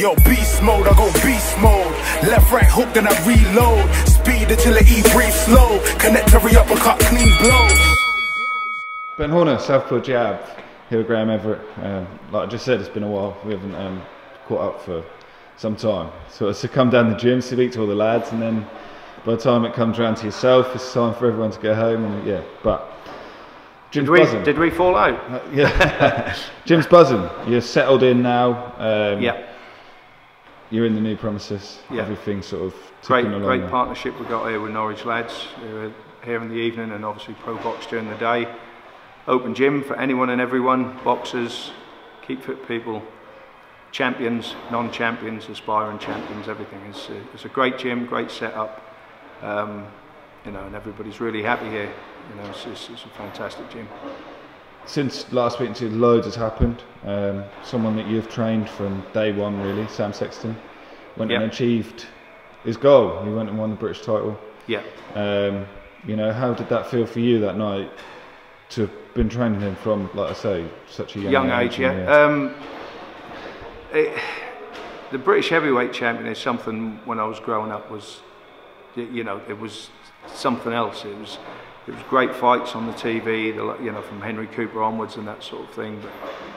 Yo, beast mode, I go beast mode. Left, right hook, then I reload. Speed agility, breathe slow. Connect every uppercut, clean blows. Ben Horner, Southpaw jab. Here with Graham Everett. Like I just said, it's been a while. We haven't caught up for some time. So it's to come down the gym, speak to all the lads, and then by the time it comes around to yourself, it's time for everyone to go home. And yeah, but Jim's buzzing. Did we fall out? Yeah, Jim's buzzing. You're settled in now. Yeah. You're in the new premises. Yeah. Everything's sort of ticking along. Great partnership we got here with Norwich lads who are here in the evening, and obviously Pro Box during the day. Open gym for anyone and everyone, boxers, keep fit people, champions, non-champions, aspiring champions, everything. It's a great gym, great setup, you know, and everybody's really happy here. You know, it's a fantastic gym. Since last week, loads has happened. Someone that you've trained from day one, really, Sam Sexton, went and achieved his goal. He went and won the British title. Yeah. You know, how did that feel for you that night to have been training him from, like I say, such a young age? Yeah. The British heavyweight champion is something. When I was growing up, was, you know, it was something else. It was great fights on the TV, you know, from Henry Cooper onwards and that sort of thing.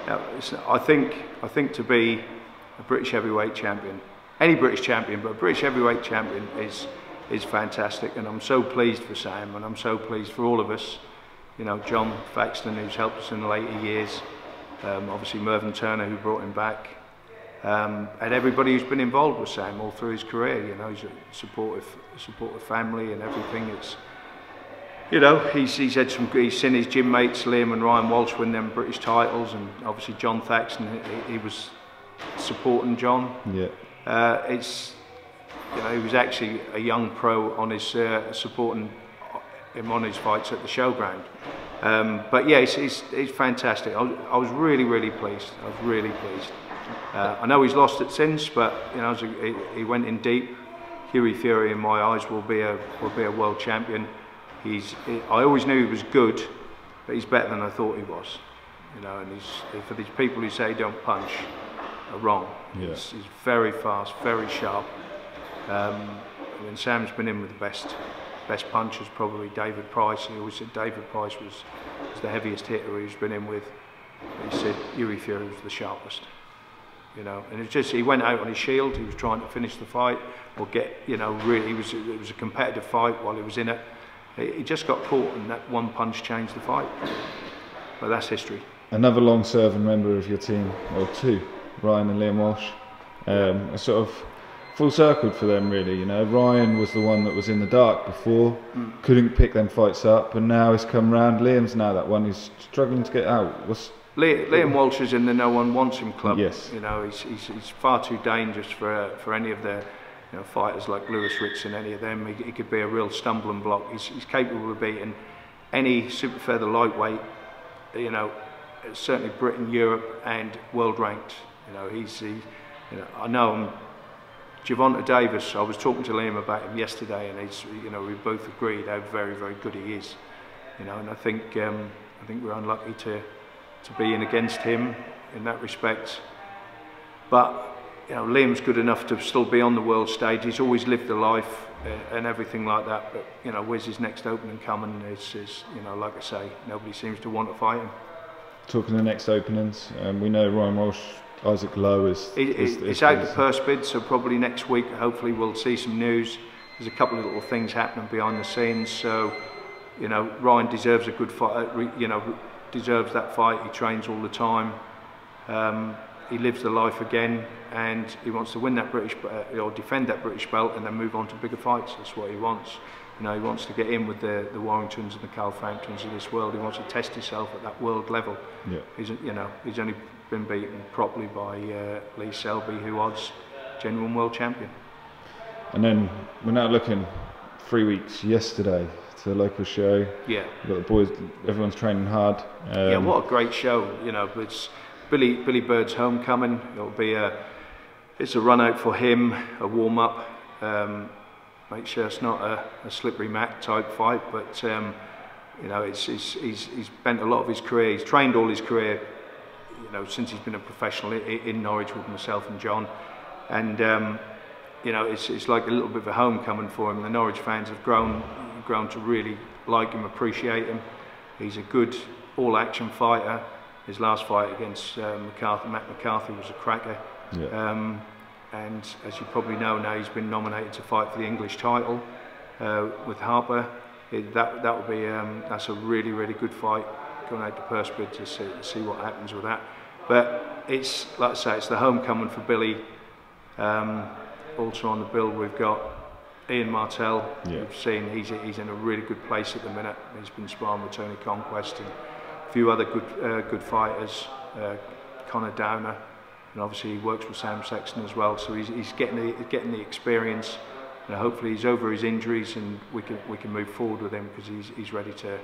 But I think to be a British heavyweight champion, any British champion, but a British heavyweight champion is fantastic. And I'm so pleased for Sam, and I'm so pleased for all of us. You know, John Thaxton, who's helped us in the later years, obviously Mervyn Turner, who brought him back, and everybody who's been involved with Sam all through his career. You know, he's a supportive family and everything. It's, you know, he's seen his gym mates Liam and Ryan Walsh win them British titles, and obviously John Thaxton, he was supporting John. Yeah. It's, you know, he was actually a young pro on his supporting him on his fights at the showground. But yeah, it's fantastic. I was really pleased. I was really pleased. I know he's lost it since, but you know, he went in deep. Hughie Fury, in my eyes, will be a world champion. I always knew he was good, but he's better than I thought he was. You know, and for these people who say he don't punch, are wrong. Yeah. He's very fast, very sharp. I mean, Sam's been in with the best punchers, probably David Price. He always said David Price was the heaviest hitter he's been in with. He said Hughie Fury was the sharpest. You know, and it was just, he went out on his shield. He was trying to finish the fight or get, you know, really. It was a competitive fight while he was in it. He just got caught, and that one punch changed the fight. But that's history. Another long-serving member of your team, or two, Ryan and Liam Walsh, a sort of full circled for them, really. You know, Ryan was the one that was in the dark before, couldn't pick them fights up, and now he's come round. Liam's now that one who's struggling to get out. Liam Walsh is in the no one wants him club. Yes. You know, he's far too dangerous for any of the, you know, fighters like Lewis Ritz and any of them. He could be a real stumbling block. He's capable of beating any super feather lightweight. You know, certainly Britain, Europe, and world ranked. You know, you know, I know him. Gervonta Davis, I was talking to Liam about him yesterday, and you know, we both agreed how very good he is. You know, and I think we're unlucky to be in against him in that respect. But you know, Liam's good enough to still be on the world stage. He's always lived the life and everything like that. But you know, where's his next opening coming? Is you know, like I say, nobody seems to want to fight him. Talking the next openings, we know Ryan Walsh, Isaac Lowe it's out the purse bid, so probably next week hopefully we'll see some news. There's a couple of little things happening behind the scenes, so you know, Ryan deserves a good fight. You know, deserves that fight. He trains all the time. He lives the life again, and he wants to win that British or defend that British belt, and then move on to bigger fights. That's what he wants. You know, he wants to get in with the Warringtons and the Carl Frantons of this world. He wants to test himself at that world level. Yeah. He's only been beaten properly by Lee Selby, who was genuine world champion. And then we're now looking 3 weeks yesterday to the local show. Yeah. We've got the boys, everyone's training hard. Yeah, what a great show. You know, it's Billy Bird's homecoming. It's a run out for him, a warm up. Make sure it's not a slippery mat type fight, but you know, he's spent a lot of his career. He's trained all his career, you know, since he's been a professional in Norwich with myself and John. and you know, it's like a little bit of a homecoming for him. The Norwich fans have grown to really like him, appreciate him. He's a good all-action fighter. His last fight against Matt McCarthy was a cracker. Yeah. And as you probably know now, he's been nominated to fight for the English title with Harper. That will be that's a really good fight going out to Perthbridge to see what happens with that. But it's, like I say, it's the homecoming for Billy. Also on the bill we've got Ian Martell. Yeah. We've seen he's in a really good place at the minute. He's been sparring with Tony Conquest and a few other good fighters, Connor Downer, and obviously he works with Sam Sexton as well. So he's getting the experience, and hopefully he's over his injuries and we can move forward with him because he's ready to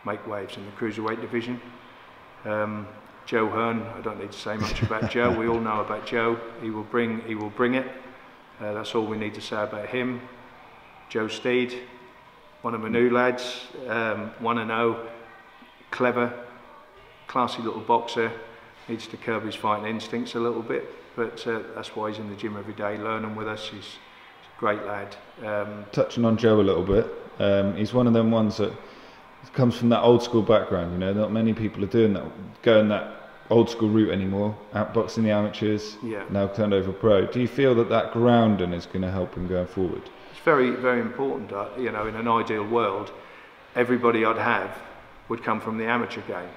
make waves in the cruiserweight division. Joe Hearn, I don't need to say much about Joe. We all know about Joe. He will bring it. That's all we need to say about him. Joe Steed, one of my new lads, 1-0, clever, classy little boxer. Needs to curb his fighting instincts a little bit, but that's why he's in the gym every day learning with us. He's a great lad. Touching on Joe a little bit, he's one of them ones that comes from that old school background. You know, not many people are doing that, going that old school route anymore, outboxing the amateurs, now turned over pro. Do you feel that grounding is going to help him going forward? It's very important. You know, in an ideal world, everybody I'd have would come from the amateur game.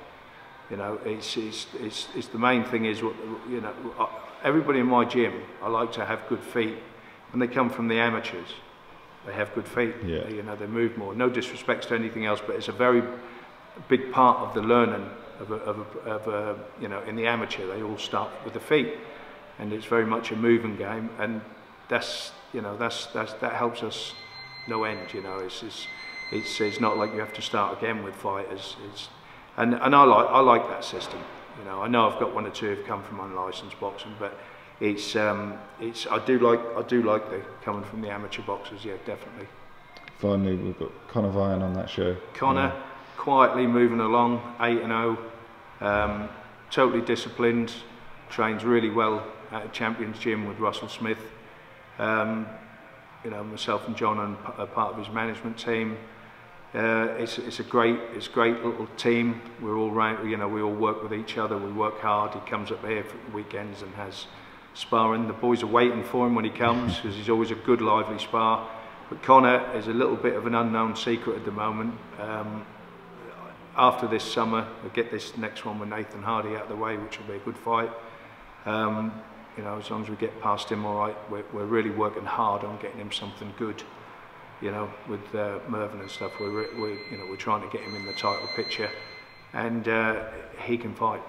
You know, it's the main thing is, you know, everybody in my gym, I like to have good feet. When they come from the amateurs, they have good feet. Yeah. You know, they move more. No disrespect to anything else, but it's a very big part of the learning of you know, in the amateur, they all start with the feet, and it's very much a moving game, and that's, you know, that helps us no end. You know, it's not like you have to start again with fighters. And I like that system. You know, I know I've got one or two who've come from unlicensed boxing, but I do like the coming from the amateur boxers. Yeah, definitely. Finally, we've got Connor Ryan on that show. Connor, quietly moving along, 8-0, totally disciplined, trains really well at a Champions Gym with Russell Smith. You know, myself and John are part of his management team. It's a great little team. We're all round, you know, we all work with each other. We work hard. He comes up here for the weekends and has sparring. The boys are waiting for him when he comes because he's always a good, lively spar. But Connor is a little bit of an unknown secret at the moment. After this summer, we'll get this next one with Nathan Hardy out of the way, which will be a good fight. You know, as long as we get past him all right, we're really working hard on getting him something good. You know, with Mervyn and stuff, we're trying to get him in the title picture, and he can fight.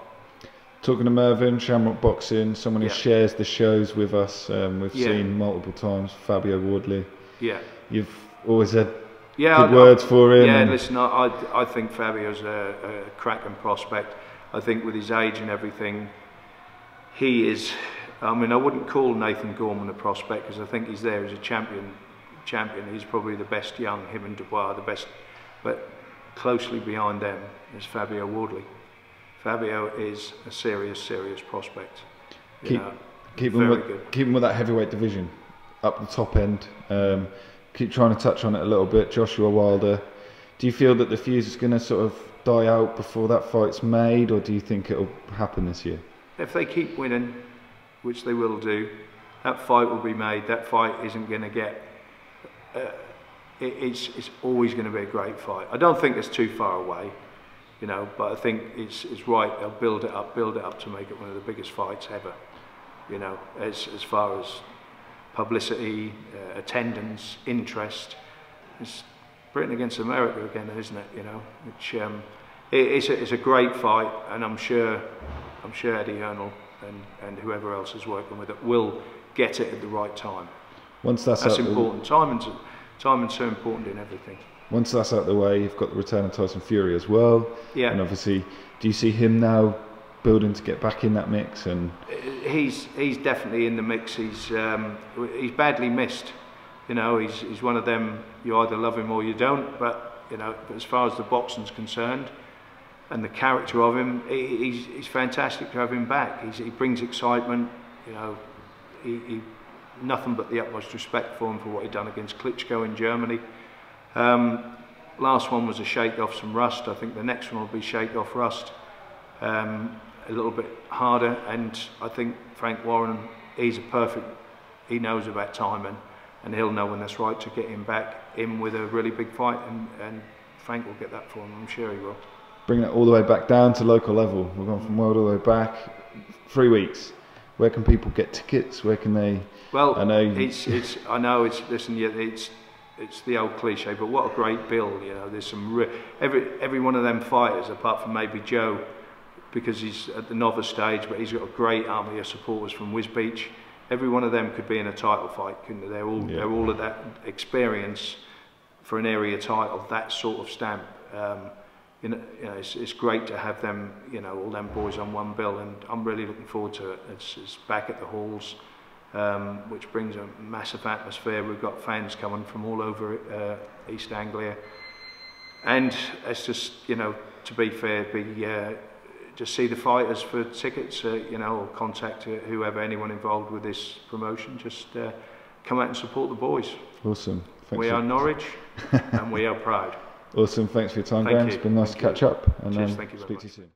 Talking to Mervyn, Shamrock Boxing, someone who shares the shows with us. We've seen multiple times. Fabio Wardley. Yeah. You've always had good words for him. Yeah, listen, I think Fabio's a cracking prospect. I think with his age and everything, he is. I mean, I wouldn't call Nathan Gorman a prospect because I think he's there as a champion. He's probably the best young, him and Dubois, the best, but closely behind them is Fabio Wardley. Fabio is a serious prospect. Keep him with that heavyweight division up the top end. Keep trying to touch on it a little bit. Joshua Wilder. Do you feel that the fuse is going to sort of die out before that fight's made, or do you think it'll happen this year? If they keep winning, which they will do, that fight will be made. That fight isn't going to get. It's always going to be a great fight. I don't think it's too far away, you know, but I think it's right. They'll build it up to make it one of the biggest fights ever, you know, as far as publicity, attendance, interest. It's Britain against America again, isn't it? You know, which it's a great fight, and I'm sure Eddie Hearn and whoever else is working with it will get it at the right time. Once that's important. Timing's so important in everything. Once that's out of the way, you've got the return of Tyson Fury as well. Yeah. And obviously, do you see him now building to get back in that mix? And he's definitely in the mix. He's badly missed. You know, he's one of them. You either love him or you don't. But you know, as far as the boxing's concerned, and the character of him, he's fantastic to have him back. He brings excitement. You know, nothing but the utmost respect for him for what he'd done against Klitschko in Germany. Last one was a shake off some rust. I think the next one will be shake off rust, a little bit harder. And I think Frank Warren, he knows about timing, and he'll know when that's right to get him back in with a really big fight, and Frank will get that for him, I'm sure he will. Bring that all the way back down to local level. We're going from world all the way back. 3 weeks. Where can people get tickets? Where can they? Well, I know it's the old cliche, but what a great bill. You know, there's some every one of them fighters, apart from maybe Joe, because he's at the novice stage, but he's got a great army of supporters from Wisbech. Every one of them could be in a title fight, couldn't they? They're all of that experience for an area title, that sort of stamp. You know, it's great to have them, you know, all them boys on one bill, and I'm really looking forward to it. It's back at the halls, which brings a massive atmosphere. We've got fans coming from all over East Anglia, and it's just, you know, to be fair, just see the fighters for tickets, you know, or contact anyone involved with this promotion. Just come out and support the boys. Awesome. We are Norwich, and we are proud. Awesome. Thanks for your time, Graham. It's been nice to catch up, and Cheers, thank you very much. Speak to you soon.